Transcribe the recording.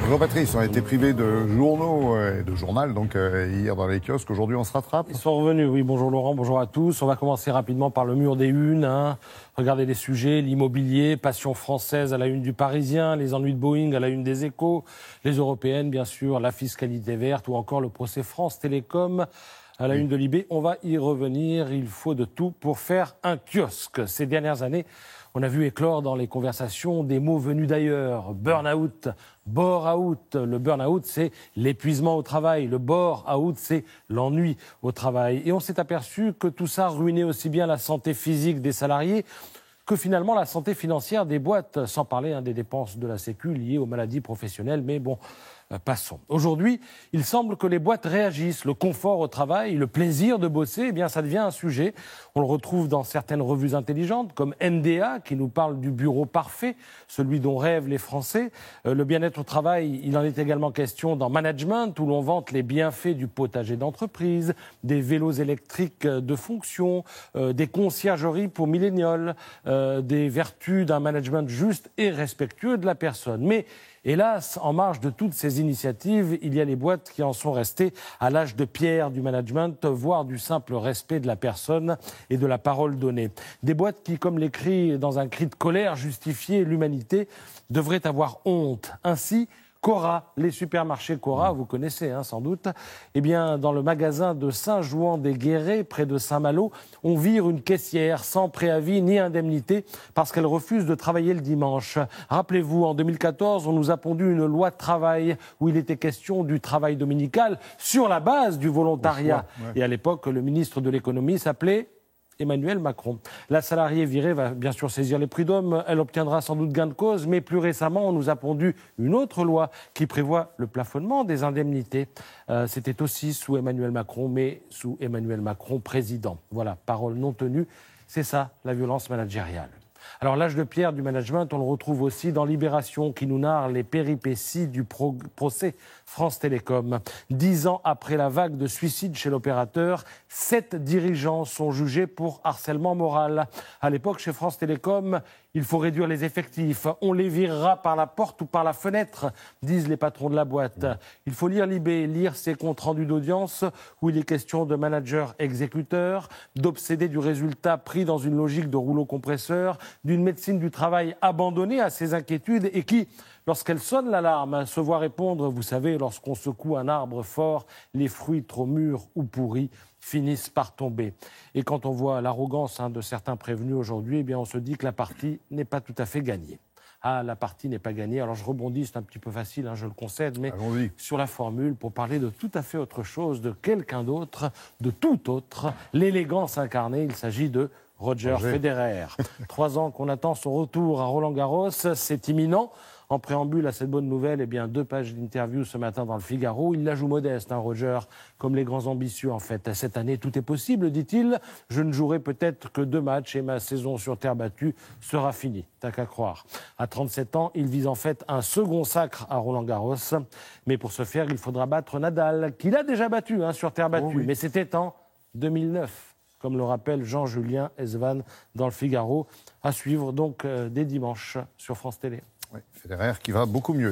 Jean-Patrice, on a été privés de journaux et de journal, donc hier dans les kiosques. Aujourd'hui, on se rattrape. Ils sont revenus, oui. Bonjour Laurent, bonjour à tous. On va commencer rapidement par le mur des unes. Regardez les sujets, l'immobilier, passion française à la une du Parisien, les ennuis de Boeing à la une des Échos, les européennes, bien sûr, la fiscalité verte ou encore le procès France Télécom à la une de Libé. On va y revenir. Il faut de tout pour faire un kiosque. Ces dernières années, on a vu éclore dans les conversations des mots venus d'ailleurs. Burn-out, bore-out. Le burn-out, c'est l'épuisement au travail. Le bore-out, c'est l'ennui au travail. Et on s'est aperçu que tout ça ruinait aussi bien la santé physique des salariés que finalement la santé financière des boîtes, sans parler des dépenses de la Sécu liées aux maladies professionnelles. Mais bon, passons. Aujourd'hui, il semble que les boîtes réagissent. Le confort au travail, le plaisir de bosser, eh bien, ça devient un sujet. On le retrouve dans certaines revues intelligentes, comme NDA, qui nous parle du bureau parfait, celui dont rêvent les Français. Le bien-être au travail, il en est également question dans Management, où l'on vante les bienfaits du potager d'entreprise, des vélos électriques de fonction, des conciergeries pour millénials, des vertus d'un management juste et respectueux de la personne. Mais hélas, en marge de toutes ces initiatives, il y a les boîtes qui en sont restées à l'âge de pierre du management, voire du simple respect de la personne et de la parole donnée. Des boîtes qui, comme l'écrit dans un cri de colère justifié l'humanité, devraient avoir honte. Ainsi, Cora, les supermarchés Cora, vous connaissez sans doute, eh bien, dans le magasin de Saint-Jouan-des-Guérets, près de Saint-Malo, on vire une caissière sans préavis ni indemnité parce qu'elle refuse de travailler le dimanche. Rappelez-vous, en 2014, on nous a pondu une loi de travail où il était question du travail dominical sur la base du volontariat. Et à l'époque, le ministre de l'économie s'appelait Emmanuel Macron. La salariée virée va bien sûr saisir les prud'hommes, elle obtiendra sans doute gain de cause, mais plus récemment, on nous a pondu une autre loi qui prévoit le plafonnement des indemnités. C'était aussi sous Emmanuel Macron, mais sous Emmanuel Macron président. Voilà, parole non tenue, c'est ça la violence managériale. Alors l'âge de pierre du management, on le retrouve aussi dans Libération qui nous narre les péripéties du procès France Télécom. 10 ans après la vague de suicides chez l'opérateur, 7 dirigeants sont jugés pour harcèlement moral. À l'époque, chez France Télécom, il faut réduire les effectifs. On les virera par la porte ou par la fenêtre, disent les patrons de la boîte. Il faut lire Libé, lire ses comptes rendus d'audience où il est question de manager-exécuteur, d'obsédé du résultat pris dans une logique de rouleau compresseur, d'une médecine du travail abandonnée à ses inquiétudes et qui, lorsqu'elle sonne l'alarme, se voit répondre, vous savez, lorsqu'on secoue un arbre fort, les fruits trop mûrs ou pourris finissent par tomber. Et quand on voit l'arrogance de certains prévenus aujourd'hui, eh bien on se dit que la partie n'est pas tout à fait gagnée. Ah, la partie n'est pas gagnée. Alors je rebondis, c'est un petit peu facile, je le concède, mais sur la formule pour parler de tout à fait autre chose, de quelqu'un d'autre, de tout autre, l'élégance incarnée, il s'agit de Roger Federer. 3 ans qu'on attend son retour à Roland-Garros, c'est imminent. En préambule à cette bonne nouvelle, 2 pages d'interview ce matin dans le Figaro. Il la joue modeste, Roger, comme les grands ambitieux en fait. Cette année, tout est possible, dit-il. Je ne jouerai peut-être que 2 matchs et ma saison sur terre battue sera finie. T'as qu'à croire. À 37 ans, il vise en fait un second sacre à Roland-Garros. Mais pour ce faire, il faudra battre Nadal, qu'il a déjà battu sur terre battue. Mais c'était en 2009. Comme le rappelle Jean-Julien Esvan dans le Figaro, à suivre donc dès dimanche sur France Télé. Federer qui va beaucoup mieux.